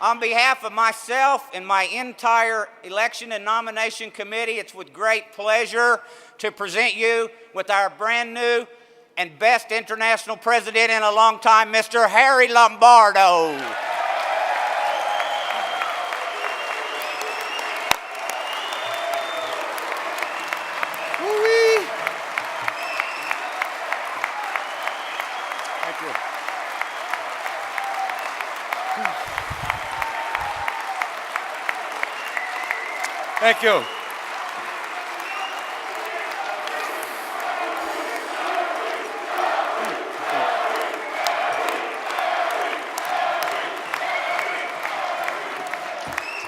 On behalf of myself and my entire election and nomination committee, it's with great pleasure to present you with our brand new and best international president in a long time, Mr. Harry Lombardo. Thank you. Thank you.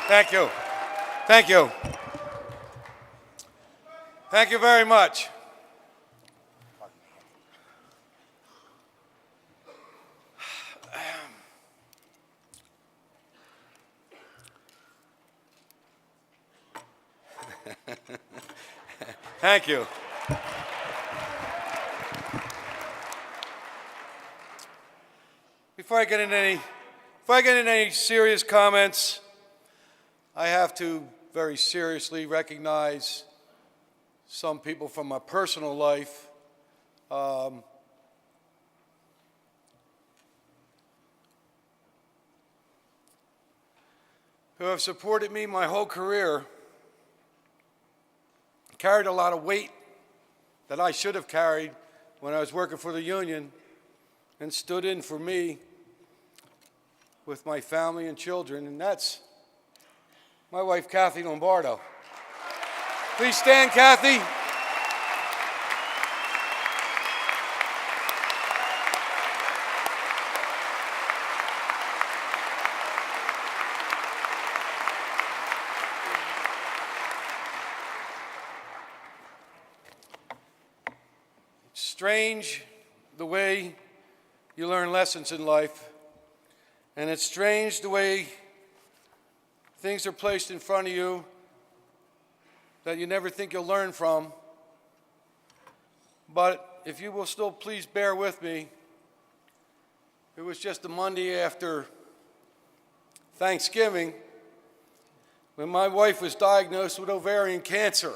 Thank you. Thank you. Thank you very much. Thank you. Before I get into any serious comments, I have to very seriously recognize some people from my personal life who have supported me my whole career, carried a lot of weight that I should have carried when I was working for the union, and stood in for me with my family and children, and that's my wife, Kathy Lombardo. Please stand, Kathy. It's strange the way you learn lessons in life, and it's strange the way things are placed in front of you that you never think you'll learn from. But if you will still please bear with me, it was just a Monday after Thanksgiving when my wife was diagnosed with ovarian cancer.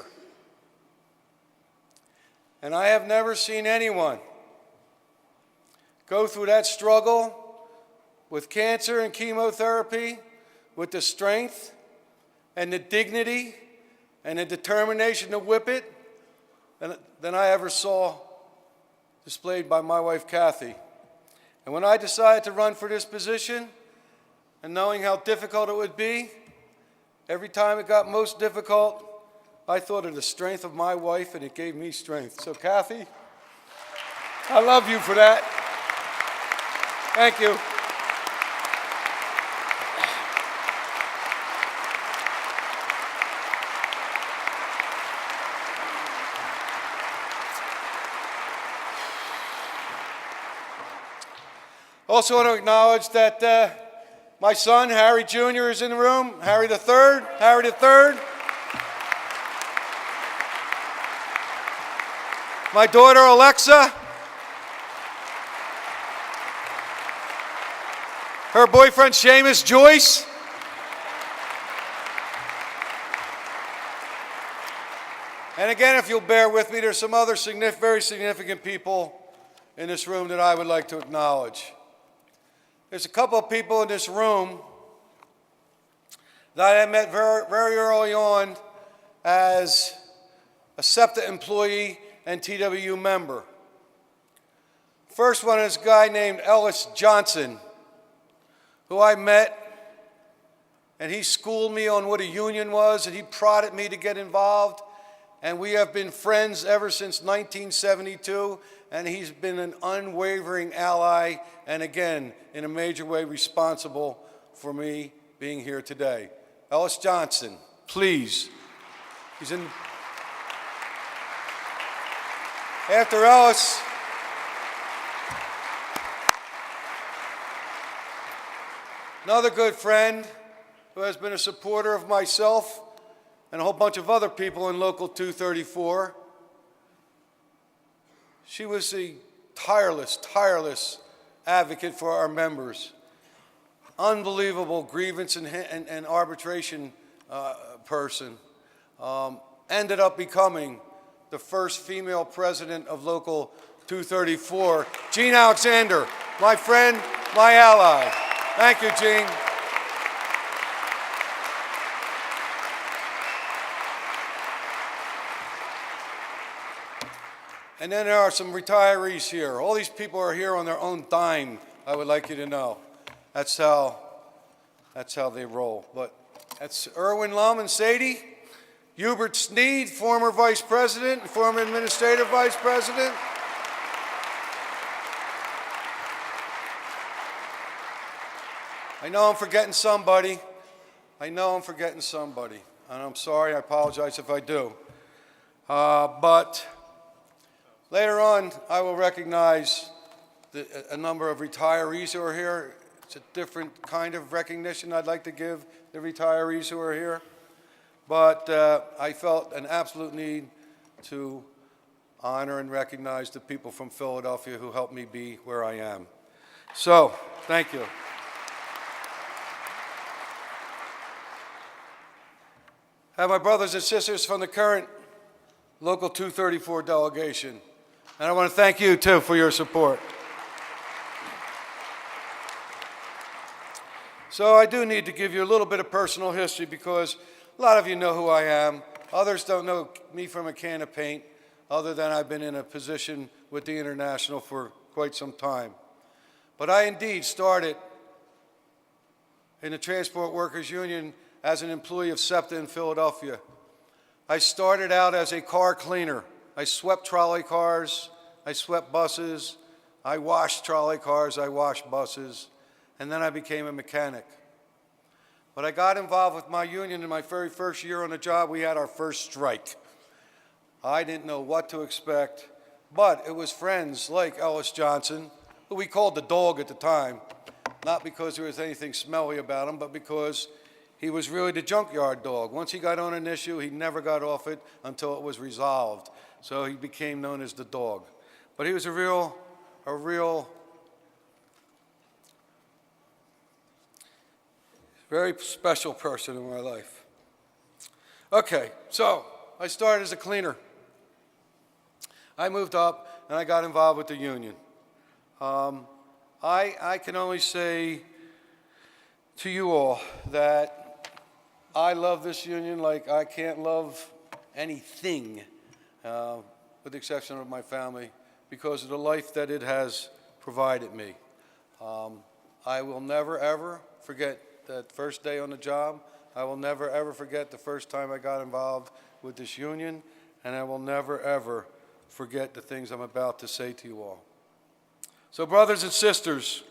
And I have never seen anyone go through that struggle with cancer and chemotherapy with the strength and the dignity and the determination to whip it than I ever saw displayed by my wife, Kathy. And when I decided to run for this position, and knowing how difficult it would be, every time it got most difficult, I thought of the strength of my wife, and it gave me strength. So, Kathy, I love you for that. Thank you. Also want to acknowledge that my son, Harry Jr., is in the room. Harry the Third. Harry the Third. My daughter, Alexa. Her boyfriend, Seamus Joyce. And again, if you'll bear with me, there's some other very significant people in this room that I would like to acknowledge. There's a couple of people in this room that I met very early on as a SEPTA employee and TWU member. First one is a guy named Ellis Johnson, who I met, and he schooled me on what a union was, and he prodded me to get involved. And we have been friends ever since 1972, and he's been an unwavering ally, and again, in a major way responsible for me being here today. Ellis Johnson, please. He's in. After Ellis, another good friend who has been a supporter of myself and a whole bunch of other people in Local 234. She was a tireless advocate for our members. unbelievable grievance and arbitration person, ended up becoming the first female president of Local 234, Jean Alexander, my friend, my ally. Thank you, Jean. And then there are some retirees here. All these people are here on their own dime, I would like you to know. That's how they roll. But that's Erwin Lum and Sadie, Hubert Sneed, former vice president, and former administrative vice president. I know I'm forgetting somebody. And I'm sorry, I apologize if I do. But later on, I will recognize a number of retirees who are here. It's a different kind of recognition I'd like to give the retirees who are here. But I felt an absolute need to honor and recognize the people from Philadelphia who helped me be where I am. So, thank you. I have my brothers and sisters from the current Local 234 delegation. And I want to thank you, too, for your support. So I do need to give you a little bit of personal history because a lot of you know who I am. Others don't know me from a can of paint, other than I've been in a position with the International for quite some time. But I indeed started in the Transport Workers Union as an employee of SEPTA in Philadelphia. I started out as a car cleaner. I swept trolley cars, I swept buses, I washed trolley cars, I washed buses, and then I became a mechanic. But I got involved with my union in my very first year on the job. We had our first strike. I didn't know what to expect, but it was friends like Ellis Johnson, who we called the dog at the time, not because there was anything smelly about him, but because he was really the junkyard dog. Once he got on an issue, he never got off it until it was resolved. So he became known as the dog. But he was a real very special person in my life. Okay, so I started as a cleaner. I moved up and I got involved with the union. I can only say to you all that I love this union like I can't love anything, with the exception of my family, because of the life that it has provided me. I will never, ever forget that first day on the job. I will never, ever forget the first time I got involved with this union, and I will never, ever forget the things I'm about to say to you all. So, brothers and sisters,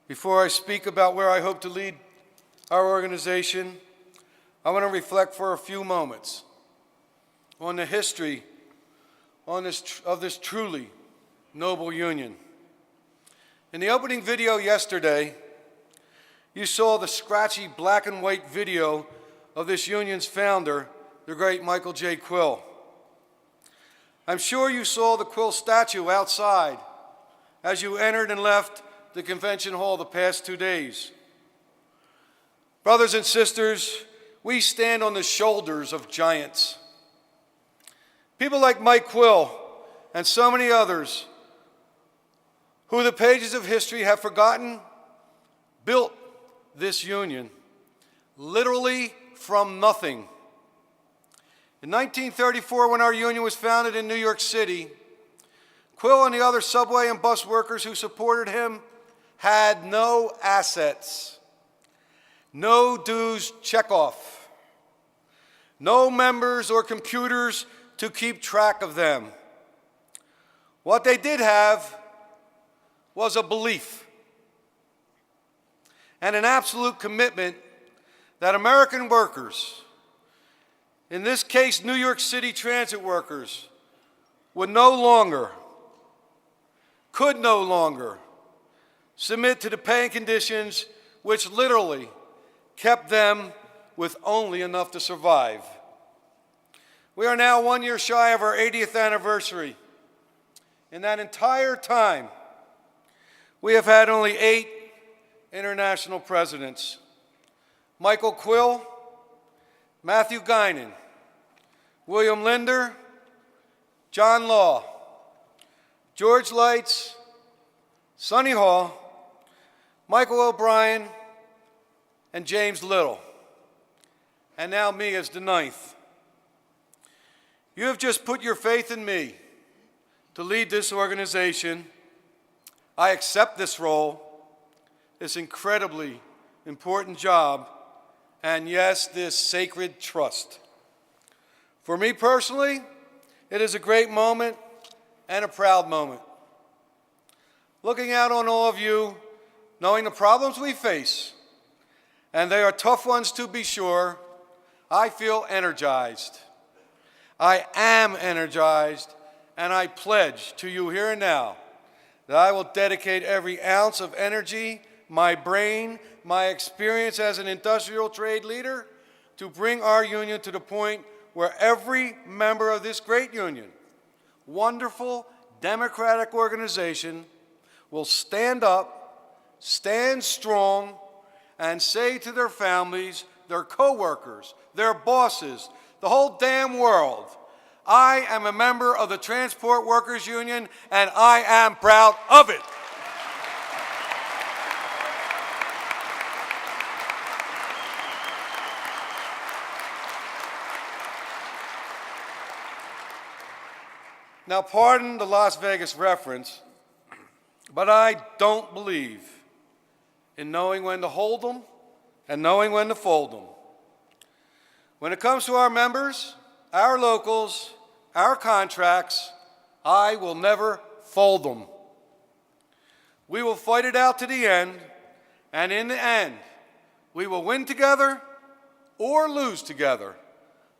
before I speak about where I hope to lead our organization, I want to reflect for a few moments on the history of this truly noble union. In the opening video yesterday, you saw the scratchy black and white video of this union's founder, the great Michael J. Quill. I'm sure you saw the Quill statue outside as you entered and left the convention hall the past 2 days. Brothers and sisters, we stand on the shoulders of giants. People like Mike Quill and so many others who the pages of history have forgotten built this union literally from nothing. In 1934, when our union was founded in New York City, Quill and the other subway and bus workers who supported him had no assets, no dues checkoff, no members or computers to keep track of them. What they did have was a belief and an absolute commitment that American workers, in this case New York City transit workers, could no longer submit to the pay and conditions which literally kept them with only enough to survive. We are now 1 year shy of our 80th anniversary. In that entire time, we have had only 8 international presidents: Michael Quill, Matthew Guinan, William Linder, John Law, George Lights, Sonny Hall, Michael O'Brien, and James Little. And now me as the ninth. You have just put your faith in me to lead this organization. I accept this role, this incredibly important job, and yes, this sacred trust. For me personally, it is a great moment and a proud moment. Looking out on all of you, knowing the problems we face, and they are tough ones to be sure, I feel energized. I am energized, and I pledge to you here and now that I will dedicate every ounce of energy, my brain, my experience as an industrial trade leader to bring our union to the point where every member of this great union, wonderful, democratic organization, will stand up, stand strong, and say to their families, their coworkers, their bosses, the whole damn world, I am a member of the Transport Workers Union, and I am proud of it. Now, pardon the Las Vegas reference, but I don't believe in knowing when to hold them and knowing when to fold them. When it comes to our members, our locals, our contracts, I will never fold them. We will fight it out to the end, and in the end, we will win together or lose together.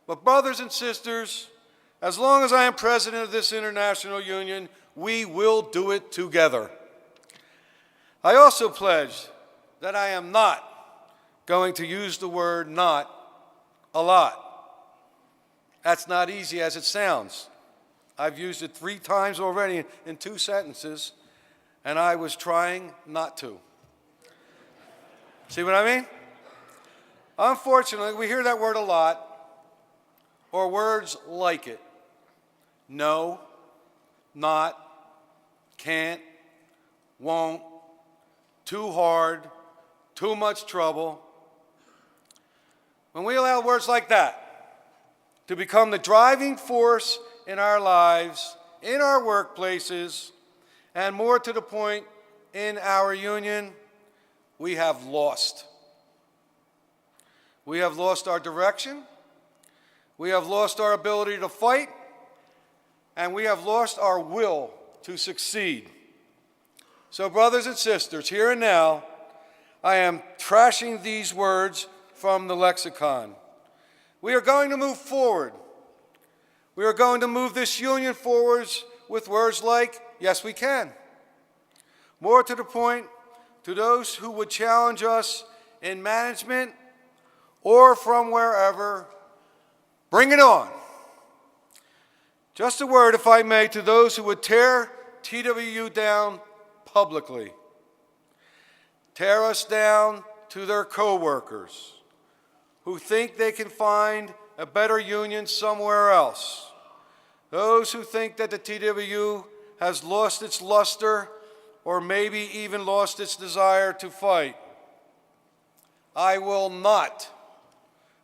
But brothers and sisters, as long as I am president of this international union, we will do it together. I also pledge that I am not going to use the word not a lot. That's not easy as it sounds. I've used it 3 times already in 2 sentences, and I was trying not to. See what I mean? Unfortunately, we hear that word a lot, or words like it. No, not, can't, won't, too hard, too much trouble. When we allow words like that to become the driving force in our lives, in our workplaces, and more to the point, in our union, we have lost. We have lost our direction, we have lost our ability to fight, and we have lost our will to succeed. So, brothers and sisters, here and now, I am trashing these words from the lexicon. We are going to move forward. We are going to move this union forwards with words like, yes, we can. More to the point, to those who would challenge us in management or from wherever, bring it on. Just a word, if I may, to those who would tear TWU down publicly. Tear us down to their coworkers who think they can find a better union somewhere else. Those who think that the TWU has lost its luster or maybe even lost its desire to fight. I will not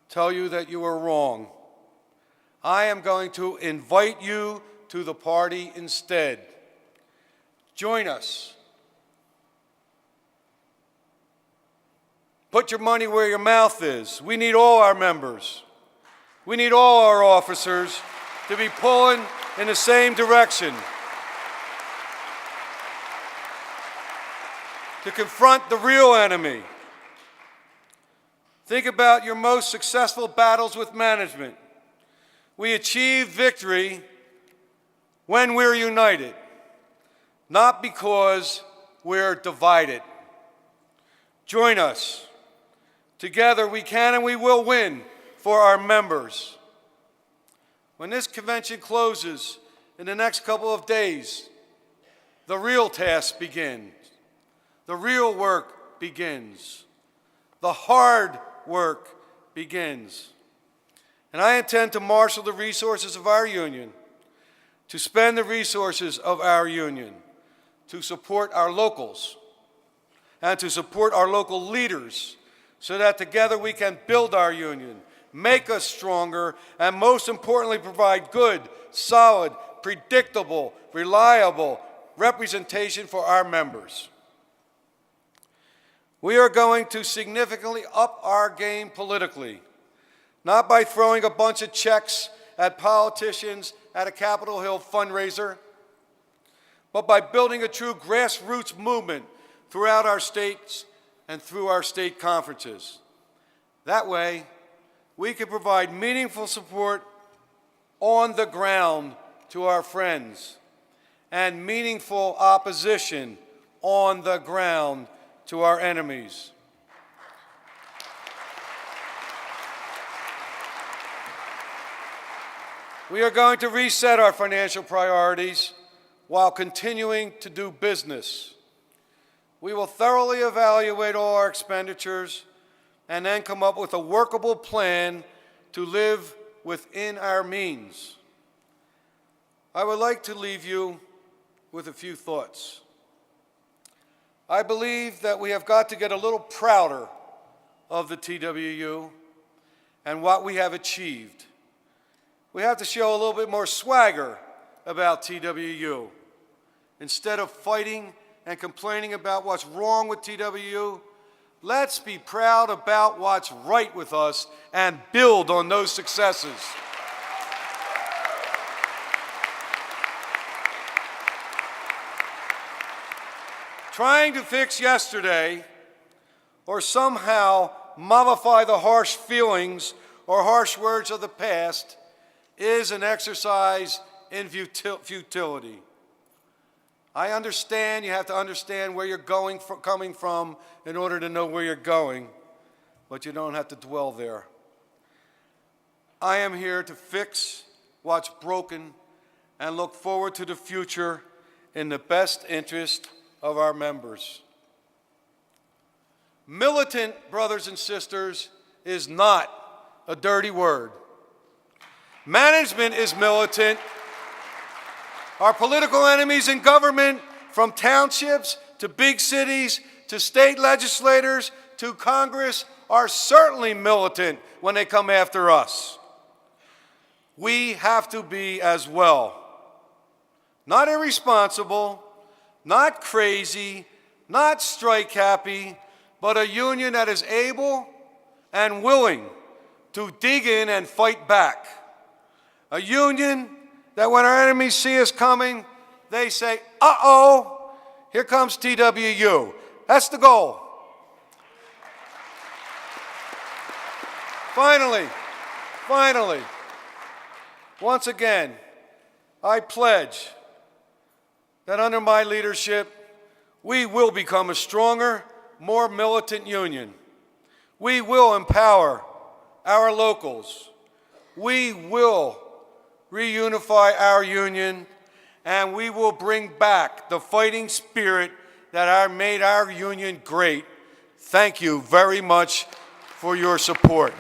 tell you that you are wrong. I am going to invite you to the party instead. Join us. Put your money where your mouth is. We need all our members. We need all our officers to be pulling in the same direction. To confront the real enemy. Think about your most successful battles with management. We achieve victory when we're united, not because we're divided. Join us. Together we can and we will win for our members. When this convention closes in the next couple of days, the real task begins. The real work begins. The hard work begins. And I intend to marshal the resources of our union, to spend the resources of our union, to support our locals, and to support our local leaders so that together we can build our union, make us stronger, and most importantly, provide good, solid, predictable, reliable representation for our members. We are going to significantly up our game politically, not by throwing a bunch of checks at politicians at a Capitol Hill fundraiser, but by building a true grassroots movement throughout our states and through our state conferences. That way, we can provide meaningful support on the ground to our friends and meaningful opposition on the ground to our enemies. We are going to reset our financial priorities while continuing to do business. We will thoroughly evaluate all our expenditures and then come up with a workable plan to live within our means. I would like to leave you with a few thoughts. I believe that we have got to get a little prouder of the TWU and what we have achieved. We have to show a little bit more swagger about TWU. Instead of fighting and complaining about what's wrong with TWU, let's be proud about what's right with us and build on those successes. Trying to fix yesterday or somehow mollify the harsh feelings or harsh words of the past is an exercise in futility. I understand you have to understand where you're coming from in order to know where you're going, but you don't have to dwell there. I am here to fix what's broken and look forward to the future in the best interest of our members. Militant, brothers and sisters, is not a dirty word. Management is militant. Our political enemies in government, from townships to big cities to state legislators to Congress, are certainly militant when they come after us. We have to be as well. Not irresponsible, not crazy, not strike happy, but a union that is able and willing to dig in and fight back. A union that when our enemies see us coming, they say, uh-oh, here comes TWU. That's the goal. Finally, once again, I pledge that under my leadership, we will become a stronger, more militant union. We will empower our locals. We will reunify our union, and we will bring back the fighting spirit that made our union great. Thank you very much for your support.